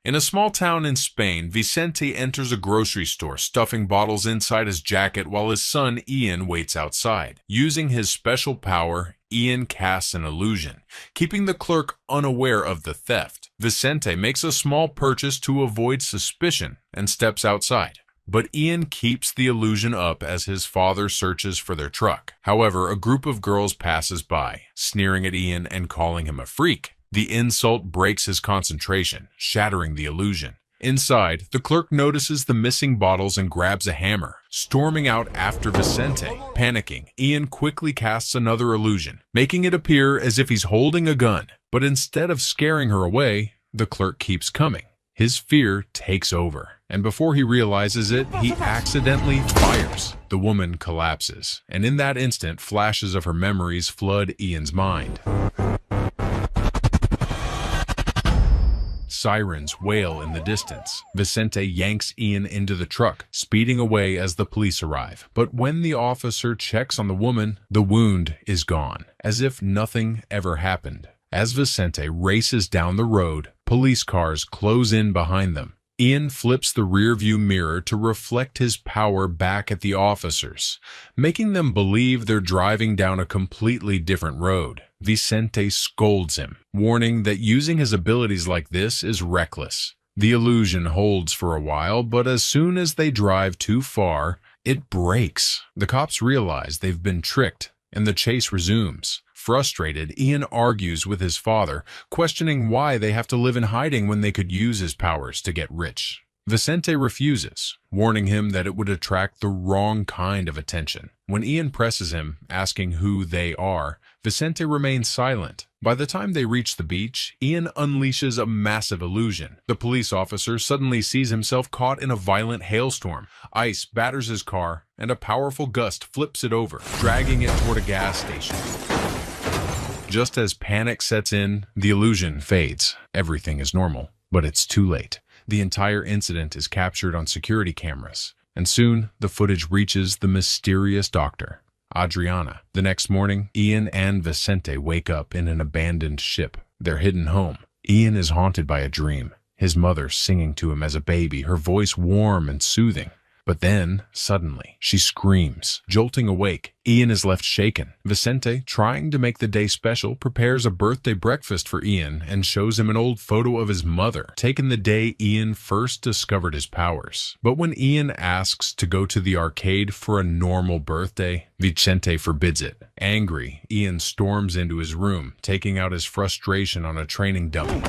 In a small town in Spain, Vicente enters a grocery store, stuffing bottles inside his jacket while his son Ian waits outside. Using his special power, Ian casts an illusion, keeping the clerk unaware of the theft. Vicente makes a small purchase to avoid suspicion and steps outside. But Ian keeps the illusion up as his father searches for their truck. However, a group of girls passes by, sneering at Ian and calling him a freak. The insult breaks his concentration, shattering the illusion. Inside, the clerk notices the missing bottles and grabs a hammer, storming out after Vicente. Panicking, Ian quickly casts another illusion, making it appear as if he's holding a gun. But instead of scaring her away, the clerk keeps coming. His fear takes over, and before he realizes it, he accidentally fires. The woman collapses, and in that instant, flashes of her memories flood Ian's mind. Sirens wail in the distance. Vicente yanks Ian into the truck, speeding away as the police arrive. But when the officer checks on the woman, the wound is gone, as if nothing ever happened. As Vicente races down the road, police cars close in behind them. Ian flips the rearview mirror to reflect his power back at the officers, making them believe they're driving down a completely different road. Vicente scolds him, warning that using his abilities like this is reckless. The illusion holds for a while, but as soon as they drive too far, it breaks. The cops realize they've been tricked, and the chase resumes. Frustrated, Ian argues with his father, questioning why they have to live in hiding when they could use his powers to get rich. Vicente refuses, warning him that it would attract the wrong kind of attention. When Ian presses him, asking who they are, Vicente remains silent. By the time they reach the beach, Ian unleashes a massive illusion. The police officer suddenly sees himself caught in a violent hailstorm. Ice batters his car, and a powerful gust flips it over, dragging it toward a gas station. Just as panic sets in, the illusion fades. Everything is normal, but it's too late. The entire incident is captured on security cameras, and soon the footage reaches the mysterious doctor, Adriana. The next morning, Ian and Vicente wake up in an abandoned ship, their hidden home. Ian is haunted by a dream, his mother singing to him as a baby, her voice warm and soothing. But then, suddenly, she screams, jolting awake. Ian is left shaken. Vicente, trying to make the day special, prepares a birthday breakfast for Ian and shows him an old photo of his mother, taken the day Ian first discovered his powers. But when Ian asks to go to the arcade for a normal birthday, Vicente forbids it. Angry, Ian storms into his room, taking out his frustration on a training dummy.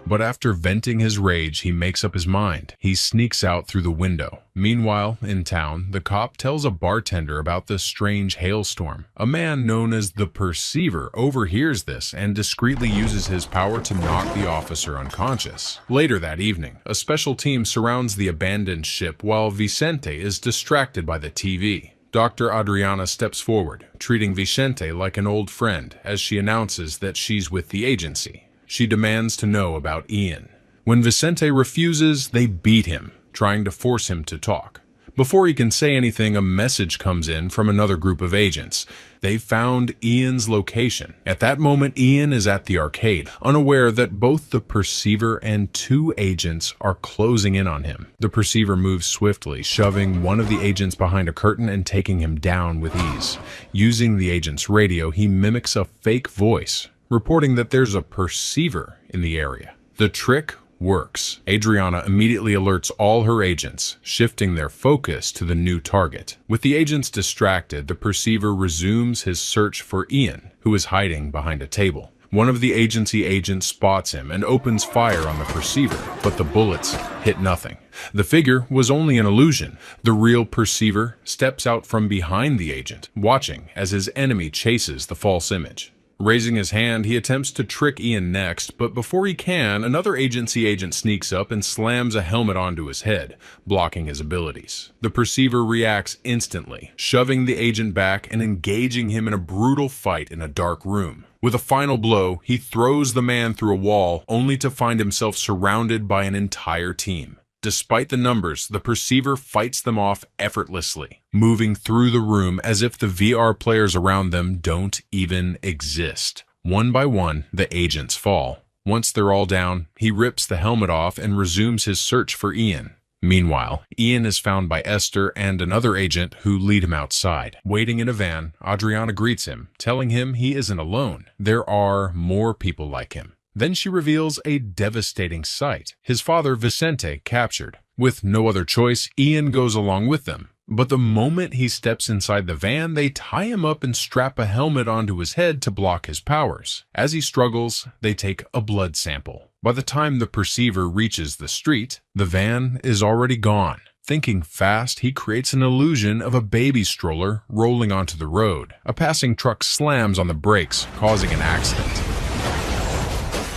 But after venting his rage, he makes up his mind. He sneaks out through the window. Meanwhile, in town, the cop tells a bartender about the strange hailstorm. A man known as the Perceiver overhears this and discreetly uses his power to knock the officer unconscious. Later that evening, a special team surrounds the abandoned ship while Vicente is distracted by the TV. Dr. Adriana steps forward, treating Vicente like an old friend as she announces that she's with the agency. She demands to know about Ian. When Vicente refuses, they beat him, trying to force him to talk. Before he can say anything, a message comes in from another group of agents. They found Ian's location. At that moment, Ian is at the arcade, unaware that both the Perceiver and two agents are closing in on him. The Perceiver moves swiftly, shoving one of the agents behind a curtain and taking him down with ease. Using the agent's radio, he mimics a fake voice, reporting that there's a Perceiver in the area. The trick works. Adriana immediately alerts all her agents, shifting their focus to the new target. With the agents distracted, the Perceiver resumes his search for Ian, who is hiding behind a table. One of the agency agents spots him and opens fire on the Perceiver, but the bullets hit nothing. The figure was only an illusion. The real Perceiver steps out from behind the agent, watching as his enemy chases the false image. Raising his hand, he attempts to trick Ian next, but before he can, another agency agent sneaks up and slams a helmet onto his head, blocking his abilities. The Perceiver reacts instantly, shoving the agent back and engaging him in a brutal fight in a dark room. With a final blow, he throws the man through a wall, only to find himself surrounded by an entire team. Despite the numbers, the Perceiver fights them off effortlessly, moving through the room as if the VR players around them don't even exist. One by one, the agents fall. Once they're all down, he rips the helmet off and resumes his search for Ian. Meanwhile, Ian is found by Esther and another agent who lead him outside. Waiting in a van, Adriana greets him, telling him he isn't alone. There are more people like him. Then she reveals a devastating sight. His father, Vicente, captured. With no other choice, Ian goes along with them. But the moment he steps inside the van, they tie him up and strap a helmet onto his head to block his powers. As he struggles, they take a blood sample. By the time the perceiver reaches the street, the van is already gone. Thinking fast, he creates an illusion of a baby stroller rolling onto the road. A passing truck slams on the brakes, causing an accident.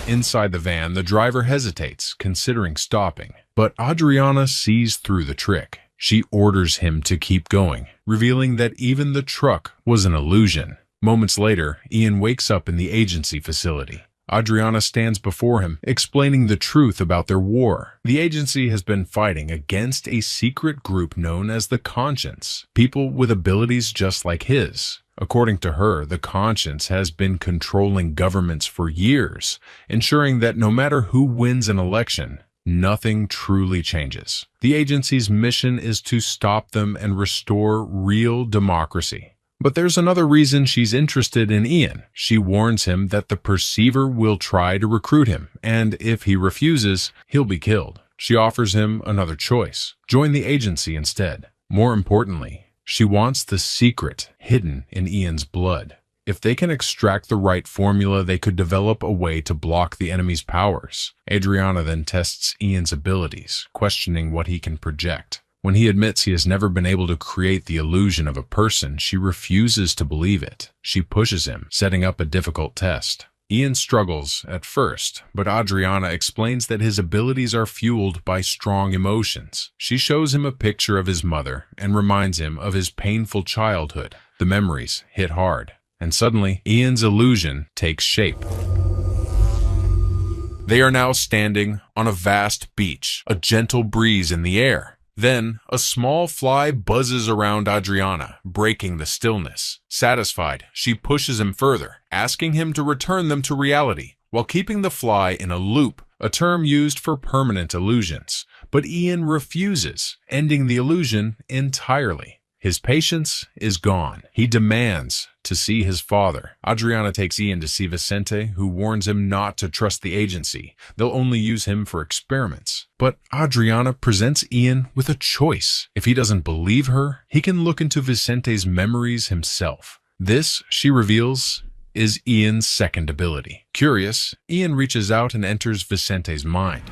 Inside the van, the driver hesitates, considering stopping. But Adriana sees through the trick. She orders him to keep going, revealing that even the truck was an illusion. Moments later, Ian wakes up in the agency facility. Adriana stands before him, explaining the truth about their war. The agency has been fighting against a secret group known as the Conscience, people with abilities just like his. According to her, the Conscience has been controlling governments for years, ensuring that no matter who wins an election, nothing truly changes. The agency's mission is to stop them and restore real democracy. But there's another reason she's interested in Ian. She warns him that the perceiver will try to recruit him, and if he refuses, he'll be killed. She offers him another choice: join the agency instead. More importantly, she wants the secret hidden in Ian's blood. If they can extract the right formula, they could develop a way to block the enemy's powers. Adriana then tests Ian's abilities, questioning what he can project. When he admits he has never been able to create the illusion of a person, she refuses to believe it. She pushes him, setting up a difficult test. Ian struggles at first, but Adriana explains that his abilities are fueled by strong emotions. She shows him a picture of his mother and reminds him of his painful childhood. The memories hit hard, and suddenly Ian's illusion takes shape. They are now standing on a vast beach, a gentle breeze in the air. Then, a small fly buzzes around Adriana, breaking the stillness. Satisfied, she pushes him further, asking him to return them to reality, while keeping the fly in a loop, a term used for permanent illusions. But Ian refuses, ending the illusion entirely. His patience is gone. He demands to see his father. Adriana takes Ian to see Vicente, who warns him not to trust the agency. They'll only use him for experiments. But Adriana presents Ian with a choice. If he doesn't believe her, he can look into Vicente's memories himself. This, she reveals, is Ian's second ability. Curious, Ian reaches out and enters Vicente's mind.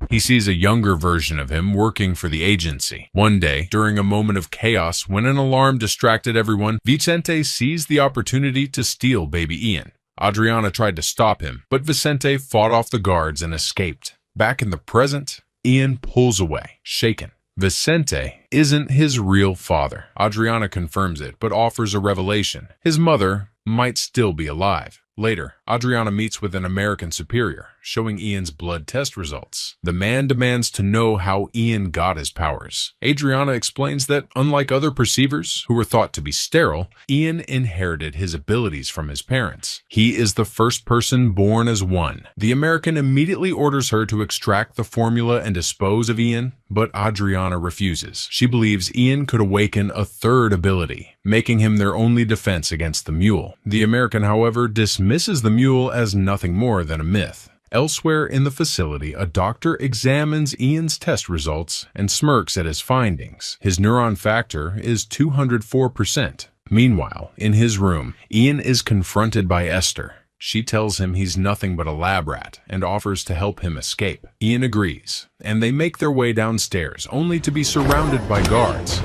He sees a younger version of him working for the agency. One day, during a moment of chaos when an alarm distracted everyone, Vicente seized the opportunity to steal baby Ian. Adriana tried to stop him, but Vicente fought off the guards and escaped. Back in the present, Ian pulls away, shaken. Vicente isn't his real father. Adriana confirms it, but offers a revelation. His mother might still be alive. Later, Adriana meets with an American superior, showing Ian's blood test results. The man demands to know how Ian got his powers. Adriana explains that, unlike other perceivers who were thought to be sterile, Ian inherited his abilities from his parents. He is the first person born as one. The American immediately orders her to extract the formula and dispose of Ian, but Adriana refuses. She believes Ian could awaken a third ability, making him their only defense against the mule. The American, however, dismisses the mule as nothing more than a myth. Elsewhere in the facility, a doctor examines Ian's test results and smirks at his findings. His neuron factor is 204%. Meanwhile, in his room, Ian is confronted by Esther. She tells him he's nothing but a lab rat and offers to help him escape. Ian agrees, and they make their way downstairs, only to be surrounded by guards.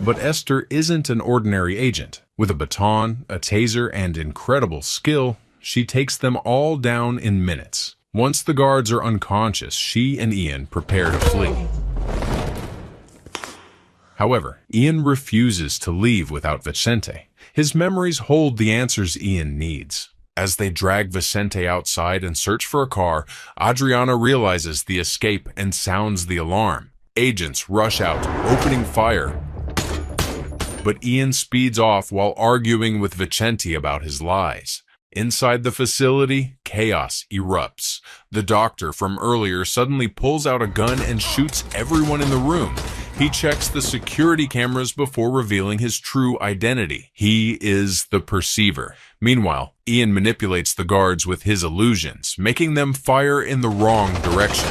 But Esther isn't an ordinary agent. With a baton, a taser, and incredible skill, she takes them all down in minutes. Once the guards are unconscious, she and Ian prepare to flee. However, Ian refuses to leave without Vicente. His memories hold the answers Ian needs. As they drag Vicente outside and search for a car, Adriana realizes the escape and sounds the alarm. Agents rush out, opening fire. but Ian speeds off while arguing with Vicente about his lies. Inside the facility, chaos erupts. The doctor from earlier suddenly pulls out a gun and shoots everyone in the room. He checks the security cameras before revealing his true identity. He is the Perceiver. Meanwhile, Ian manipulates the guards with his illusions, making them fire in the wrong direction.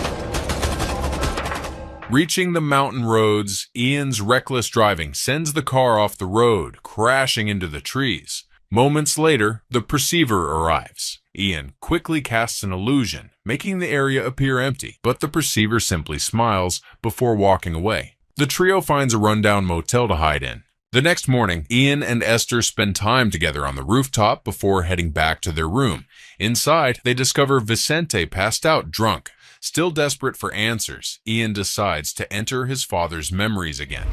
Reaching the mountain roads, Ian's reckless driving sends the car off the road, crashing into the trees. Moments later, the Perceiver arrives. Ian quickly casts an illusion, making the area appear empty, but the Perceiver simply smiles before walking away. The trio finds a rundown motel to hide in. The next morning, Ian and Esther spend time together on the rooftop before heading back to their room. Inside, they discover Vicente passed out drunk. Still desperate for answers, Ian decides to enter his father's memories again.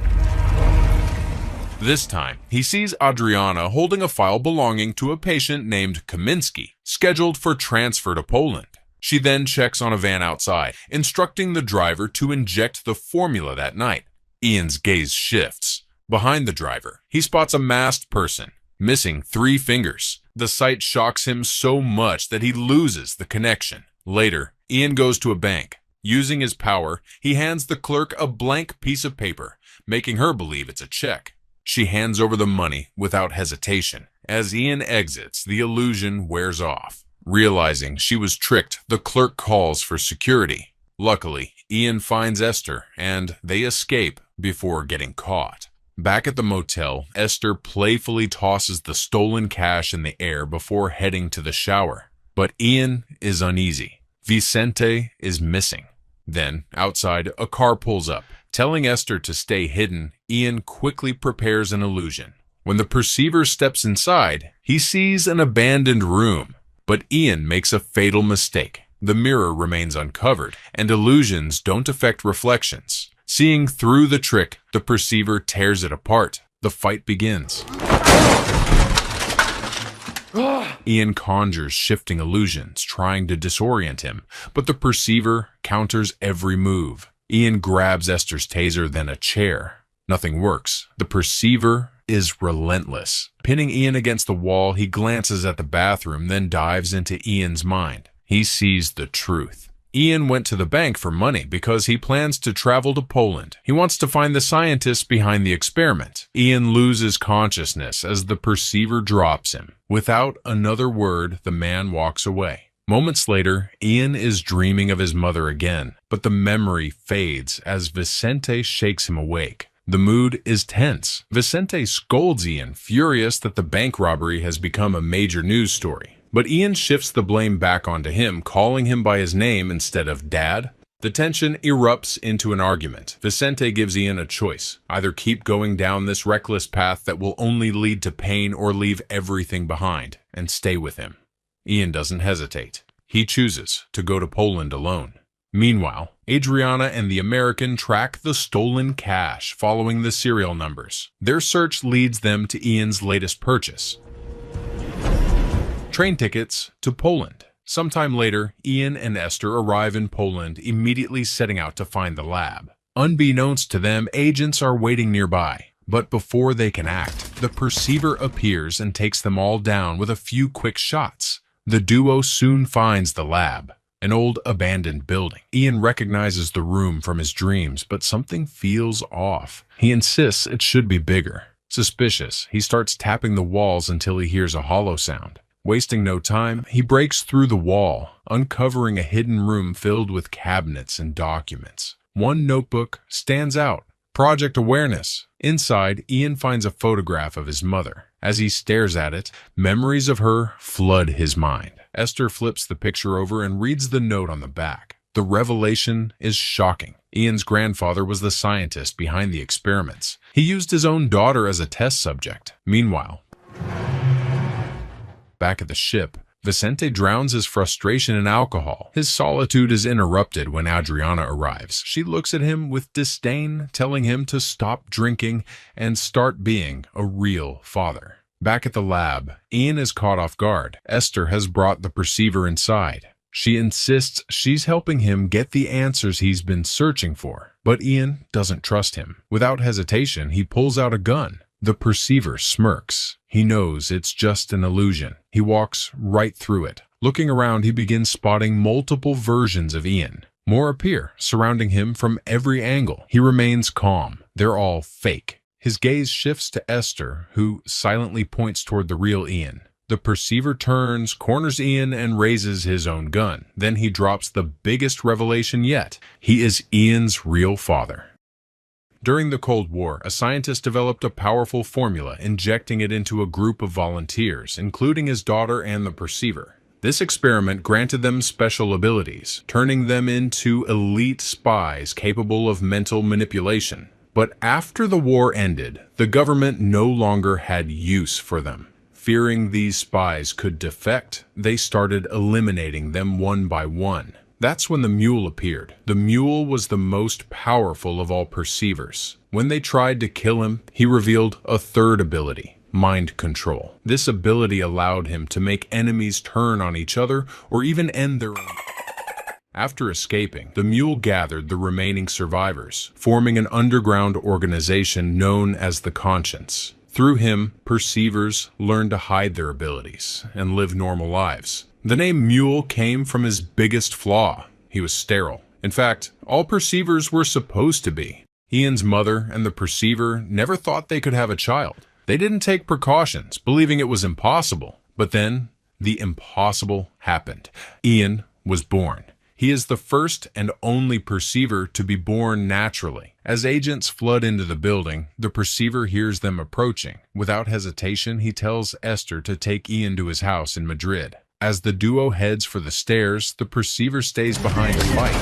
This time, he sees Adriana holding a file belonging to a patient named Kaminsky, scheduled for transfer to Poland. She then checks on a van outside, instructing the driver to inject the formula that night. Ian's gaze shifts. Behind the driver, he spots a masked person, missing 3 fingers. The sight shocks him so much that he loses the connection. Later, Ian goes to a bank. Using his power, he hands the clerk a blank piece of paper, making her believe it's a check. She hands over the money without hesitation. As Ian exits, the illusion wears off. Realizing she was tricked, the clerk calls for security. Luckily, Ian finds Esther, and they escape before getting caught. Back at the motel, Esther playfully tosses the stolen cash in the air before heading to the shower. But Ian is uneasy. Vicente is missing. Then, outside, a car pulls up. Telling Esther to stay hidden, Ian quickly prepares an illusion. When the Perceiver steps inside, he sees an abandoned room. But Ian makes a fatal mistake. The mirror remains uncovered, and illusions don't affect reflections. Seeing through the trick, the Perceiver tears it apart. The fight begins. Ian conjures shifting illusions, trying to disorient him, but the Perceiver counters every move. Ian grabs Esther's taser, then a chair. Nothing works. The Perceiver is relentless. Pinning Ian against the wall, he glances at the bathroom, then dives into Ian's mind. He sees the truth. Ian went to the bank for money because he plans to travel to Poland. He wants to find the scientists behind the experiment. Ian loses consciousness as the Perceiver drops him. Without another word, the man walks away. Moments later, Ian is dreaming of his mother again, but the memory fades as Vicente shakes him awake. The mood is tense. Vicente scolds Ian, furious that the bank robbery has become a major news story. But Ian shifts the blame back onto him, calling him by his name instead of Dad. The tension erupts into an argument. Vicente gives Ian a choice. Either keep going down this reckless path that will only lead to pain or leave everything behind and stay with him. Ian doesn't hesitate. He chooses to go to Poland alone. Meanwhile, Adriana and the American track the stolen cash following the serial numbers. Their search leads them to Ian's latest purchase: train tickets to Poland. Sometime later, Ian and Esther arrive in Poland, immediately setting out to find the lab. Unbeknownst to them, agents are waiting nearby. But before they can act, the Perceiver appears and takes them all down with a few quick shots. The duo soon finds the lab, an old abandoned building. Ian recognizes the room from his dreams, but something feels off. He insists it should be bigger. Suspicious, he starts tapping the walls until he hears a hollow sound. Wasting no time, he breaks through the wall, uncovering a hidden room filled with cabinets and documents. One notebook stands out: Project Awareness. Inside, Ian finds a photograph of his mother. As he stares at it, memories of her flood his mind. Esther flips the picture over and reads the note on the back. The revelation is shocking. Ian's grandfather was the scientist behind the experiments. He used his own daughter as a test subject. Meanwhile, back at the ship, Vicente drowns his frustration in alcohol. His solitude is interrupted when Adriana arrives. She looks at him with disdain, telling him to stop drinking and start being a real father. Back at the lab, Ian is caught off guard. Esther has brought the Perceiver inside. She insists she's helping him get the answers he's been searching for, but Ian doesn't trust him. Without hesitation, he pulls out a gun. The perceiver smirks. He knows it's just an illusion. He walks right through it. Looking around, he begins spotting multiple versions of Ian. More appear, surrounding him from every angle. He remains calm. They're all fake. His gaze shifts to Esther, who silently points toward the real Ian. The perceiver turns, corners Ian, and raises his own gun. Then he drops the biggest revelation yet. He is Ian's real father. During the Cold War, a scientist developed a powerful formula, injecting it into a group of volunteers, including his daughter and the perceiver. This experiment granted them special abilities, turning them into elite spies capable of mental manipulation. But after the war ended, the government no longer had use for them. Fearing these spies could defect, they started eliminating them one by one. That's when the mule appeared. The mule was the most powerful of all perceivers. When they tried to kill him, he revealed a third ability: mind control. This ability allowed him to make enemies turn on each other or even end their own. After escaping, the mule gathered the remaining survivors, forming an underground organization known as the Conscience. Through him, perceivers learned to hide their abilities and live normal lives. The name Mule came from his biggest flaw. He was sterile. In fact, all perceivers were supposed to be. Ian's mother and the perceiver never thought they could have a child. They didn't take precautions, believing it was impossible. But then, the impossible happened. Ian was born. He is the first and only perceiver to be born naturally. As agents flood into the building, the perceiver hears them approaching. Without hesitation, he tells Esther to take Ian to his house in Madrid. As the duo heads for the stairs, the perceiver stays behind to fight.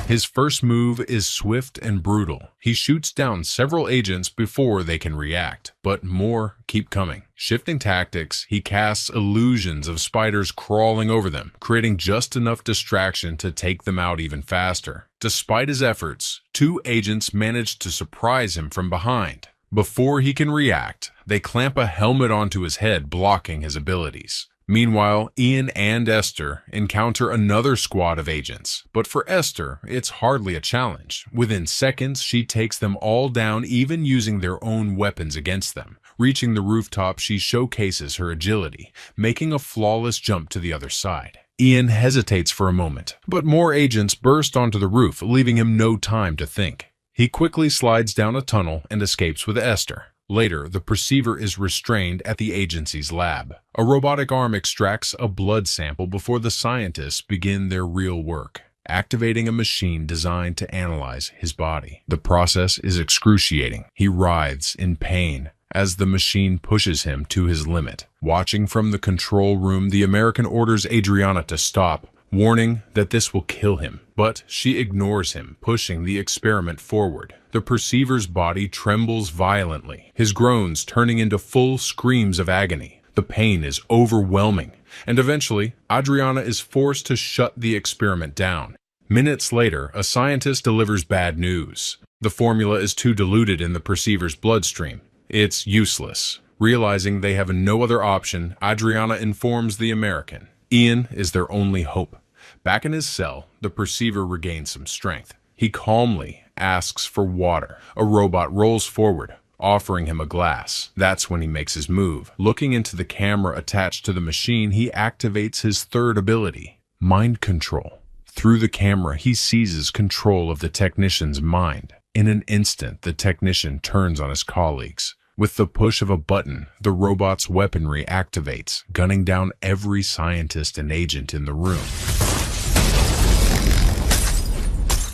His first move is swift and brutal. He shoots down several agents before they can react, but more keep coming. Shifting tactics, he casts illusions of spiders crawling over them, creating just enough distraction to take them out even faster. Despite his efforts, 2 agents manage to surprise him from behind. Before he can react, they clamp a helmet onto his head, blocking his abilities. Meanwhile, Ian and Esther encounter another squad of agents. But for Esther, it's hardly a challenge. Within seconds, she takes them all down, even using their own weapons against them. Reaching the rooftop, she showcases her agility, making a flawless jump to the other side. Ian hesitates for a moment, but more agents burst onto the roof, leaving him no time to think. He quickly slides down a tunnel and escapes with Esther. Later, the perceiver is restrained at the agency's lab. A robotic arm extracts a blood sample before the scientists begin their real work, activating a machine designed to analyze his body. The process is excruciating. He writhes in pain as the machine pushes him to his limit. Watching from the control room, the American orders Adriana to stop, warning that this will kill him. But she ignores him, pushing the experiment forward. The perceiver's body trembles violently, his groans turning into full screams of agony. The pain is overwhelming, and eventually, Adriana is forced to shut the experiment down. Minutes later, a scientist delivers bad news. The formula is too diluted in the perceiver's bloodstream. It's useless. Realizing they have no other option, Adriana informs the American. Ian is their only hope. Back in his cell, the perceiver regains some strength. He calmly asks for water. A robot rolls forward, offering him a glass. That's when he makes his move. Looking into the camera attached to the machine, he activates his third ability, mind control. Through the camera, he seizes control of the technician's mind. In an instant, the technician turns on his colleagues. With the push of a button, the robot's weaponry activates, gunning down every scientist and agent in the room.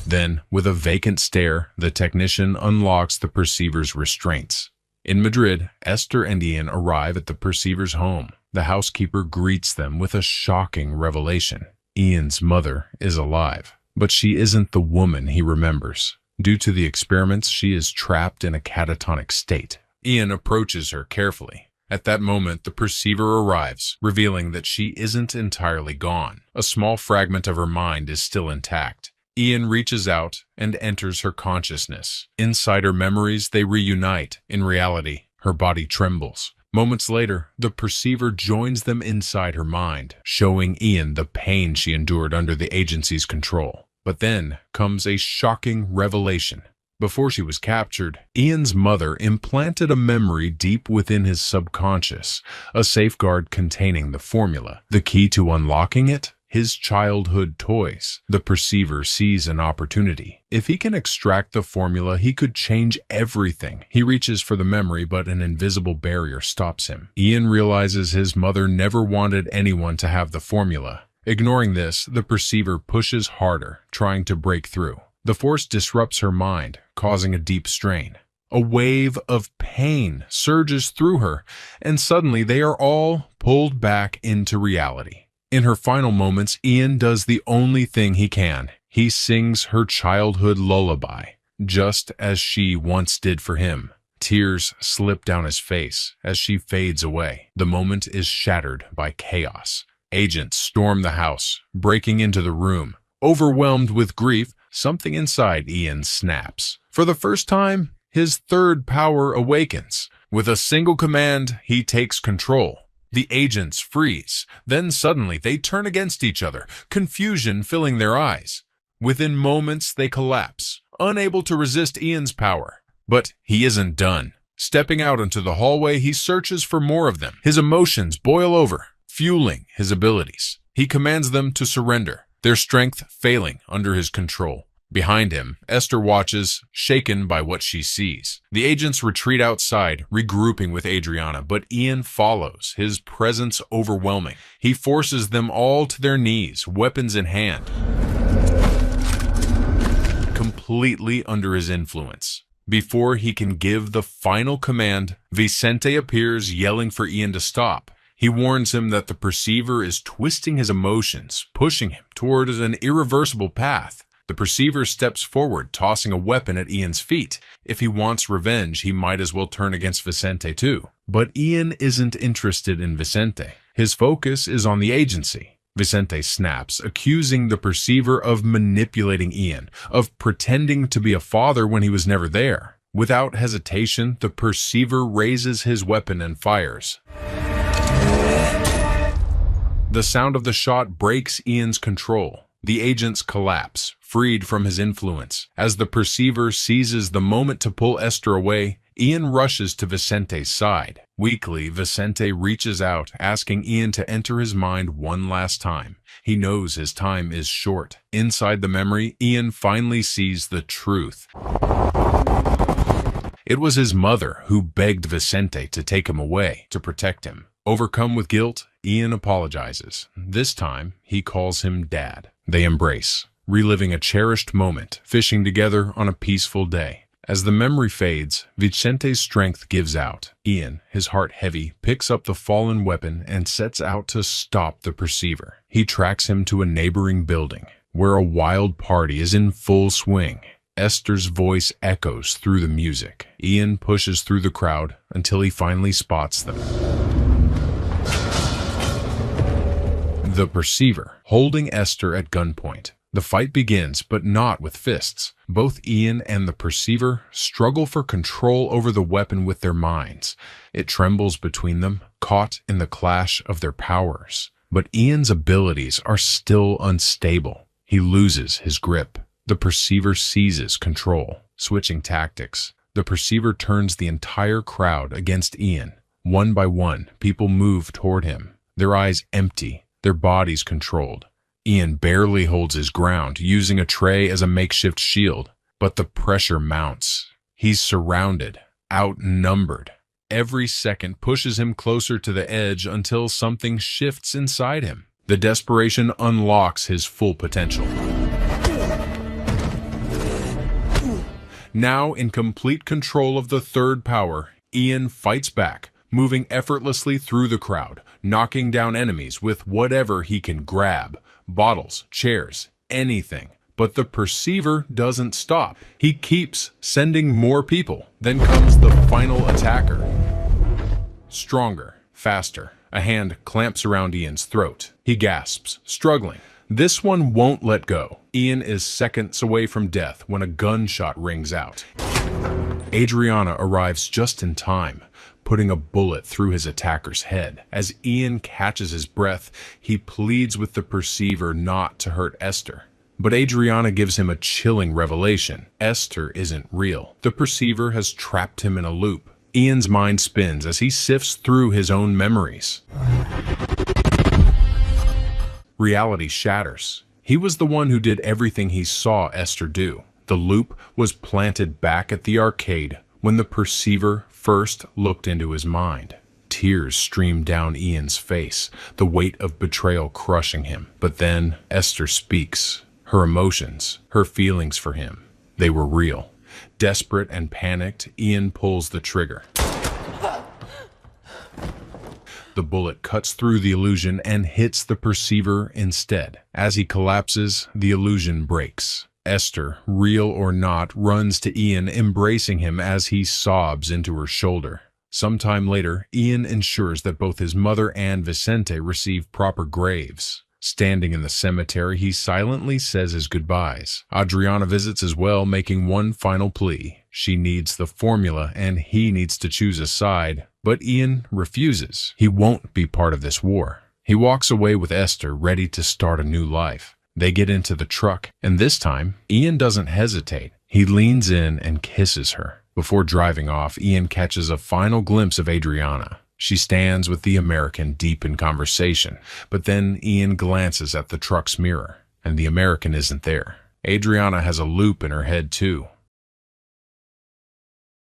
Then, with a vacant stare, the technician unlocks the perceiver's restraints. In Madrid, Esther and Ian arrive at the perceiver's home. The housekeeper greets them with a shocking revelation. Ian's mother is alive, but she isn't the woman he remembers. Due to the experiments, she is trapped in a catatonic state. Ian approaches her carefully. At that moment, the perceiver arrives, revealing that she isn't entirely gone. A small fragment of her mind is still intact. Ian reaches out and enters her consciousness. Inside her memories, they reunite. In reality, her body trembles. Moments later, the perceiver joins them inside her mind, showing Ian the pain she endured under the agency's control. But then comes a shocking revelation. Before she was captured, Ian's mother implanted a memory deep within his subconscious, a safeguard containing the formula. The key to unlocking it? His childhood toys. The perceiver sees an opportunity. If he can extract the formula, he could change everything. He reaches for the memory, but an invisible barrier stops him. Ian realizes his mother never wanted anyone to have the formula. Ignoring this, the perceiver pushes harder, trying to break through. The force disrupts her mind, causing a deep strain. A wave of pain surges through her, and suddenly they are all pulled back into reality. In her final moments, Ian does the only thing he can. He sings her childhood lullaby, just as she once did for him. Tears slip down his face as she fades away. The moment is shattered by chaos. Agents storm the house, breaking into the room. Overwhelmed with grief, something inside Ian snaps. For the first time, his third power awakens. With a single command, he takes control. The agents freeze. Then suddenly they turn against each other, confusion filling their eyes. Within moments, they collapse, unable to resist Ian's power. But he isn't done. Stepping out into the hallway, he searches for more of them. His emotions boil over, fueling his abilities. He commands them to surrender, their strength failing under his control. Behind him, Esther watches, shaken by what she sees. The agents retreat outside, regrouping with Adriana, but Ian follows, his presence overwhelming. He forces them all to their knees, weapons in hand, completely under his influence. Before he can give the final command, Vicente appears, yelling for Ian to stop. He warns him that the perceiver is twisting his emotions, pushing him towards an irreversible path. The perceiver steps forward, tossing a weapon at Ian's feet. If he wants revenge, he might as well turn against Vicente too. But Ian isn't interested in Vicente. His focus is on the agency. Vicente snaps, accusing the perceiver of manipulating Ian, of pretending to be a father when he was never there. Without hesitation, the perceiver raises his weapon and fires. The sound of the shot breaks Ian's control. The agents collapse, freed from his influence. As the perceiver seizes the moment to pull Esther away, Ian rushes to Vicente's side. Weakly, Vicente reaches out, asking Ian to enter his mind one last time. He knows his time is short. Inside the memory, Ian finally sees the truth. It was his mother who begged Vicente to take him away, to protect him. Overcome with guilt, Ian apologizes. This time, he calls him Dad. They embrace, reliving a cherished moment, fishing together on a peaceful day. As the memory fades, Vicente's strength gives out. Ian, his heart heavy, picks up the fallen weapon and sets out to stop the perceiver. He tracks him to a neighboring building, where a wild party is in full swing. Esther's voice echoes through the music. Ian pushes through the crowd until he finally spots them. The perceiver, holding Esther at gunpoint. The fight begins, but not with fists. Both Ian and the perceiver struggle for control over the weapon with their minds. It trembles between them, caught in the clash of their powers. But Ian's abilities are still unstable. He loses his grip. The perceiver seizes control, switching tactics. The perceiver turns the entire crowd against Ian. One by one, people move toward him, their eyes empty, their bodies controlled. Ian barely holds his ground, using a tray as a makeshift shield. But the pressure mounts. He's surrounded, outnumbered. Every second pushes him closer to the edge until something shifts inside him. The desperation unlocks his full potential. Now in complete control of the third power, Ian fights back, moving effortlessly through the crowd, knocking down enemies with whatever he can grab. Bottles, chairs, anything. But the perceiver doesn't stop. He keeps sending more people. Then comes the final attacker. Stronger, faster. A hand clamps around Ian's throat. He gasps, struggling. This one won't let go. Ian is seconds away from death when a gunshot rings out. Adriana arrives just in time, putting a bullet through his attacker's head. As Ian catches his breath, he pleads with the perceiver not to hurt Esther. But Adriana gives him a chilling revelation. Esther isn't real. The perceiver has trapped him in a loop. Ian's mind spins as he sifts through his own memories. Reality shatters. He was the one who did everything he saw Esther do. The loop was planted back at the arcade when the perceiver first looked into his mind. Tears streamed down Ian's face, the weight of betrayal crushing him. But then Esther speaks. Her emotions, her feelings for him, they were real. Desperate and panicked, Ian pulls the trigger. The bullet cuts through the illusion and hits the perceiver instead. As he collapses, the illusion breaks. Esther, real or not, runs to Ian, embracing him as he sobs into her shoulder. Sometime later, Ian ensures that both his mother and Vicente receive proper graves. Standing in the cemetery, he silently says his goodbyes. Adriana visits as well, making one final plea. She needs the formula and he needs to choose a side, but Ian refuses. He won't be part of this war. He walks away with Esther, ready to start a new life. They get into the truck, and this time, Ian doesn't hesitate. He leans in and kisses her. Before driving off, Ian catches a final glimpse of Adriana. She stands with the American deep in conversation, but then Ian glances at the truck's mirror, and the American isn't there. Adriana has a loop in her head too.